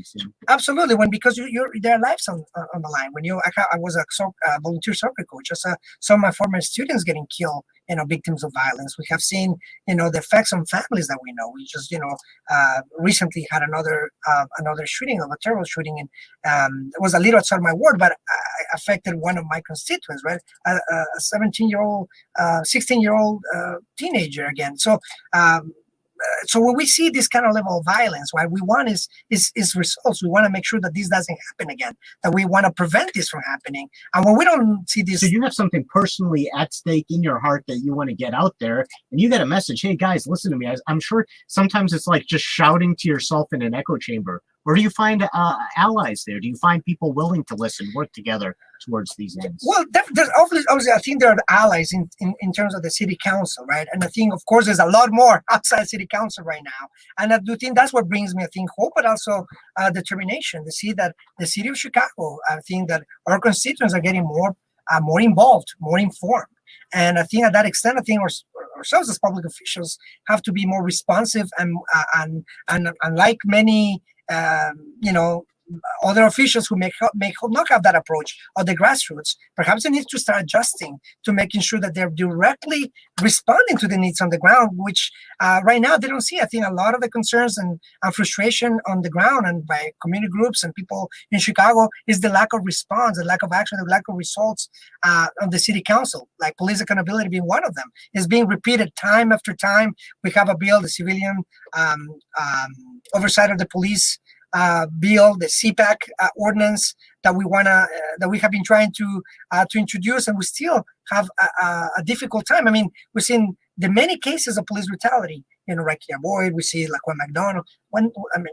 [SPEAKER 7] When because there are lives on the line. When I was a volunteer soccer coach. I saw some of my former students getting killed. Victims of violence. We have seen, the effects on families that we know. We just, recently had another shooting of a terrible shooting, and it was a little outside my ward, but affected one of my constituents, right? A 17-year-old, 16-year-old teenager again. So when we see this kind of level of violence, what we want is results. We want to make sure that this doesn't happen again, that we want to prevent this from happening. And when we don't see this...
[SPEAKER 4] So you have something personally at stake in your heart that you want to get out there, and you get a message, hey guys, listen to me. I'm sure sometimes it's like just shouting to yourself in an echo chamber. Or do you find allies there? Do you find people willing to listen, work together towards these ends?
[SPEAKER 7] Well, there's obviously, I think there are allies in terms of the city council, right? And I think, of course, there's a lot more outside city council right now. And I do think that's what brings me, hope, but also determination to see that the city of Chicago, I think that our constituents are getting more involved, more informed. And I think at that extent, ourselves as public officials have to be more responsive and like many other officials who may not have that approach or the grassroots, perhaps they need to start adjusting to making sure that they're directly responding to the needs on the ground, which right now they don't see. I think a lot of the concerns and frustration on the ground and by community groups and people in Chicago is the lack of response, the lack of action, the lack of results on the city council, like police accountability being one of them, is being repeated time after time. We have a bill, the civilian oversight of the police bill, the CPAC ordinance that we have been trying to introduce, and we still have a difficult time. I mean, we've seen the many cases of police brutality. Rakia Boyd, we see Laquan McDonald,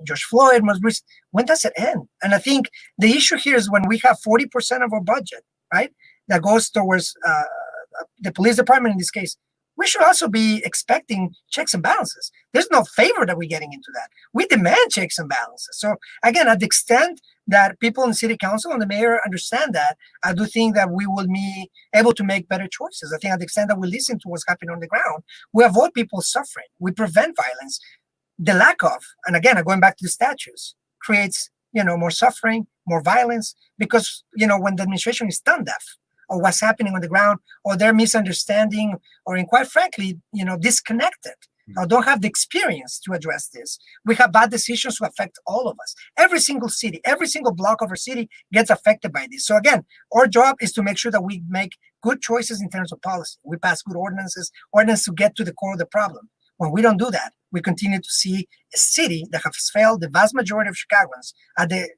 [SPEAKER 7] George Floyd, when does it end? And I think the issue here is when we have 40% of our budget, right, that goes towards the police department in this case, we should also be expecting checks and balances. There's no favor that we're getting into that. We demand checks and balances. So again, at the extent that people in the city council and the mayor understand that, I do think that we will be able to make better choices. I think at the extent that we listen to what's happening on the ground, we avoid people suffering. We prevent violence. The lack of, and again, going back to the statutes, creates, more suffering, more violence, because, when the administration is tone deaf or what's happening on the ground, or they're misunderstanding, or quite frankly, disconnected, or don't have the experience to address this. We have bad decisions to affect all of us. Every single city, every single block of our city gets affected by this. So again, our job is to make sure that we make good choices in terms of policy. We pass good ordinances to get to the core of the problem. When we don't do that, we continue to see a city that has failed the vast majority of Chicagoans at the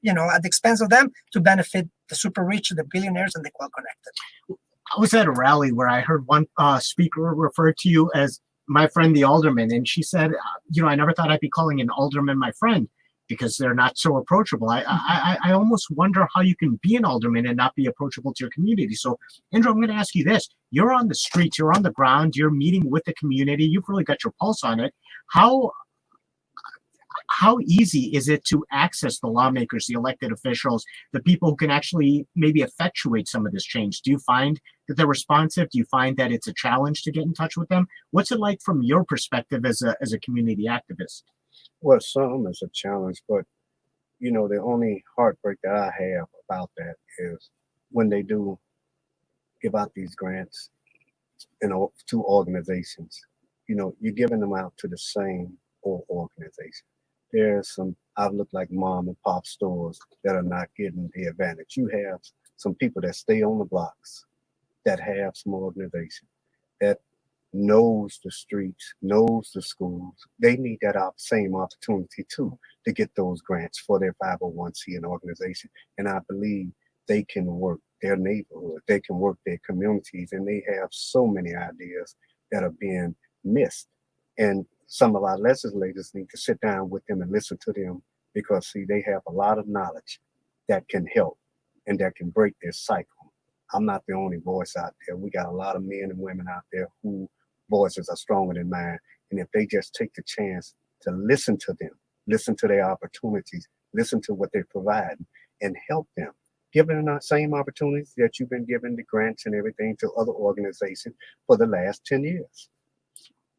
[SPEAKER 7] expense of them to benefit the super rich, the billionaires, and the well-connected.
[SPEAKER 4] I was at a rally where I heard one speaker refer to you as my friend, the Alderman, and she said, I never thought I'd be calling an Alderman my friend because they're not so approachable. I almost wonder how you can be an Alderman and not be approachable to your community. So, Andrew, I'm going to ask you this. You're on the streets, you're on the ground, you're meeting with the community, you've really got your pulse on it. How easy is it to access the lawmakers, the elected officials, the people who can actually maybe effectuate some of this change? Do you find that they're responsive? Do you find that it's a challenge to get in touch with them? What's it like from your perspective as a community activist?
[SPEAKER 10] Well, some is a challenge, but the only heartbreak that I have about that is when they do give out these grants, to organizations. You're giving them out to the same organization. There's some, I've looked like mom and pop stores that are not getting the advantage. You have some people that stay on the blocks, that have some organization, that knows the streets, knows the schools. They need that same opportunity too to get those grants for their 501c and organization. And I believe they can work their neighborhood, they can work their communities, and they have so many ideas that are being missed. And some of our legislators need to sit down with them and listen to them, because see, they have a lot of knowledge that can help and that can break this cycle. I'm not the only voice out there. We got a lot of men and women out there who voices are stronger than mine. And if they just take the chance to listen to them, listen to their opportunities, listen to what they're providing, and help them, give them the same opportunities that you've been giving the grants and everything to other organizations for the last 10 years.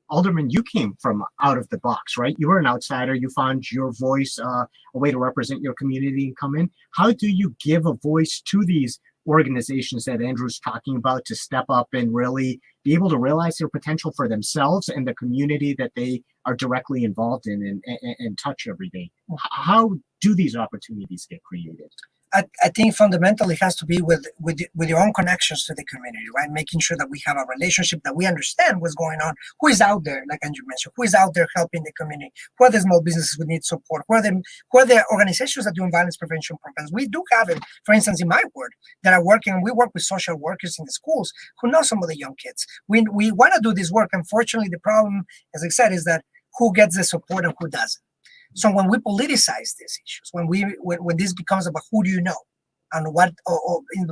[SPEAKER 4] Alderman, you came from out of the box, right? You were an outsider. You found your voice, a way to represent your community and come in. How do you give a voice to these organizations that Andrew's talking about to step up and really be able to realize their potential for themselves and the community that they are directly involved in and touch every day? How do these opportunities get created?
[SPEAKER 7] I think fundamentally it has to be with your own connections to the community, right? Making sure that we have a relationship, that we understand what's going on, who is out there, like Andrew mentioned, who is out there helping the community, who are the small businesses who need support, who are the organizations that are doing violence prevention programs. We do have it, for instance, in my ward, that are working, we work with social workers in the schools who know some of the young kids. We want to do this work. Unfortunately, the problem, as I said, is that who gets the support and who doesn't. So when we politicize these issues, when this becomes about who do you know and what,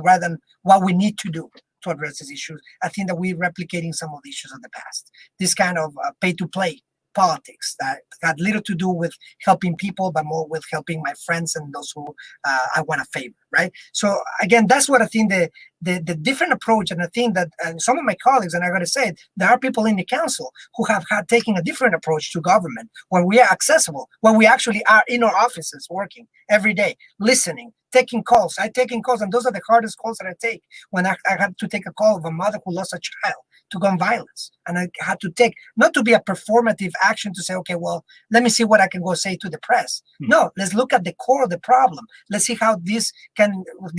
[SPEAKER 7] rather than what we need to do to address these issues, I think that we're replicating some of the issues of the past. This kind of pay-to-play politics that had little to do with helping people, but more with helping my friends and those who I want to favor, right? So again, that's what I think the different approach, and I think that some of my colleagues, and I got to say, there are people in the council who have had taken a different approach to government, when we are accessible, when we actually are in our offices working every day, listening, taking calls. I taking calls, and those are the hardest calls that I take. When I had to take a call of a mother who lost a child to gun violence, and I had to take, not to be a performative action to say, okay, well, let me see what I can go say to the press. No, let's look at the core of the problem. Let's see how this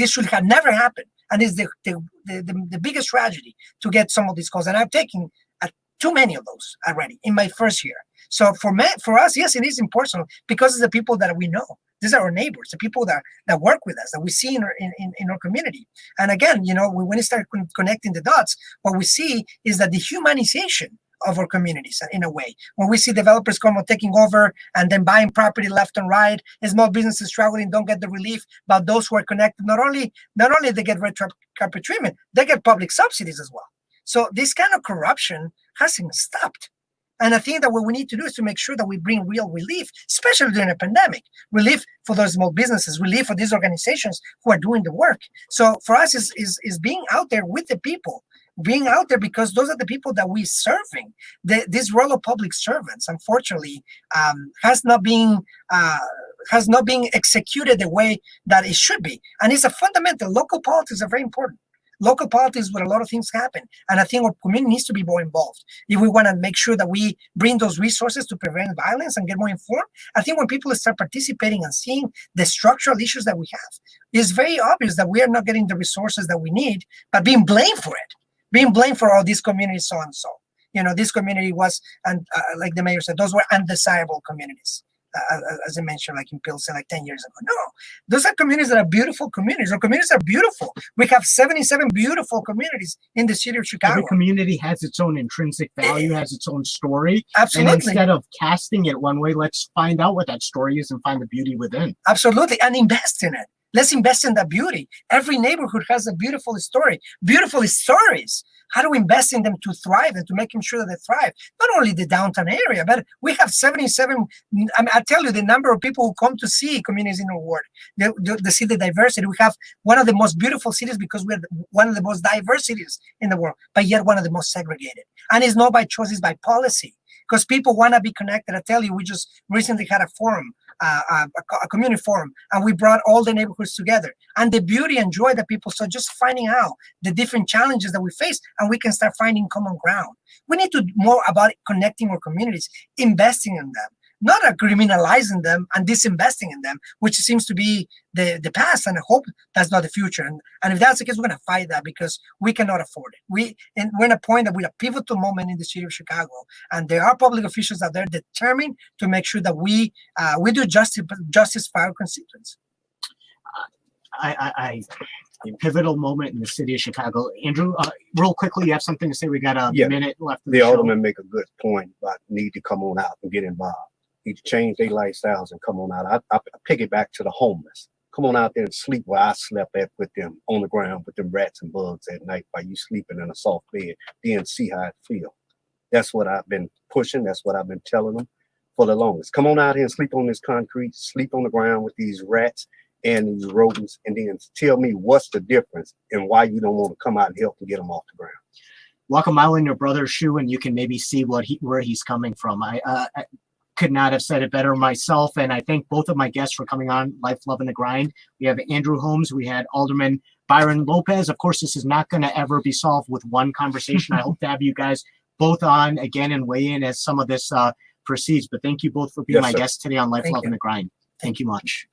[SPEAKER 7] should have never happened, and it's the biggest tragedy to get some of these calls. And I've taken too many of those already in my first year. So for us, yes, it is important because it's the people that we know. These are our neighbors, the people that work with us, that we see in our community. And again, when you start connecting the dots, what we see is that the humanization of our communities in a way. When we see developers come on taking over and then buying property left and right, and small businesses struggling, don't get the relief, but those who are connected, not only they get retro carpet treatment, they get public subsidies as well. So this kind of corruption hasn't stopped. And I think that what we need to do is to make sure that we bring real relief, especially during a pandemic, relief for those small businesses, relief for these organizations who are doing the work. So for us is being out there with the people, being out there because those are the people that we're serving. This role of public servants, unfortunately, has not been executed the way that it should be. And it's a fundamental. Local politics are very important. Local politics where a lot of things happen. And I think our community needs to be more involved. If we want to make sure that we bring those resources to prevent violence and get more informed, I think when people start participating and seeing the structural issues that we have, it's very obvious that we are not getting the resources that we need, but being blamed for it. Being blamed for all these communities, so and so. This community was, and like the mayor said, those were undesirable communities. As I mentioned, like in Pilsen, like 10 years ago. No, those are communities that are beautiful communities. Our communities are beautiful. We have 77 beautiful communities in the city of Chicago.
[SPEAKER 4] Every community has its own intrinsic value, has its own story.
[SPEAKER 7] Absolutely.
[SPEAKER 4] And instead of casting it one way, let's find out what that story is and find the beauty within.
[SPEAKER 7] Absolutely. And invest in it. Let's invest in that beauty. Every neighborhood has a beautiful story, beautiful stories. How do we invest in them to thrive and to make sure that they thrive? Not only the downtown area, but we have 77. I tell you, the number of people who come to see communities in our ward, they see the diversity. We have one of the most beautiful cities because we're one of the most diverse cities in the world, but yet one of the most segregated. And it's not by choice, it's by policy. Because people want to be connected. I tell you, we just recently had a forum, a community forum, and we brought all the neighborhoods together. And the beauty and joy that people saw just finding out the different challenges that we face, and we can start finding common ground. We need to do more about connecting our communities, investing in them, not criminalizing them and disinvesting in them, which seems to be the past. And I hope that's not the future. And if that's the case, we're going to fight that because we cannot afford it. We're in a point that we're a pivotal moment in the city of Chicago, and there are public officials out there determined to make sure that we do justice for our constituents.
[SPEAKER 4] A pivotal moment in the city of Chicago. Andrew, real quickly, you have something to say? We got a minute left.
[SPEAKER 10] The Alderman make a good point about need to come on out and get involved. Need to change their lifestyles and come on out. I piggyback to the homeless. Come on out there and sleep where I slept at with them on the ground with them rats and bugs at night while you sleeping in a soft bed. Then see how it feel. That's what I've been pushing. That's what I've been telling them for the longest. Come on out here and sleep on this concrete, sleep on the ground with these rats and these rodents, and then tell me what's the difference and why you don't want to come out and help and get them off the ground.
[SPEAKER 4] Walk a mile in your brother's shoe and you can maybe see where he's coming from. I could not have said it better myself, and I thank both of my guests for coming on Life, Love, and the Grind. We have Andrew Holmes, we had Alderman Byron Lopez. Of course, this is not going to ever be solved with one conversation. I hope to have you guys both on again and weigh in as some of this proceeds. But thank you both for being my guests today on Life, Love, and the Grind. Thank you much.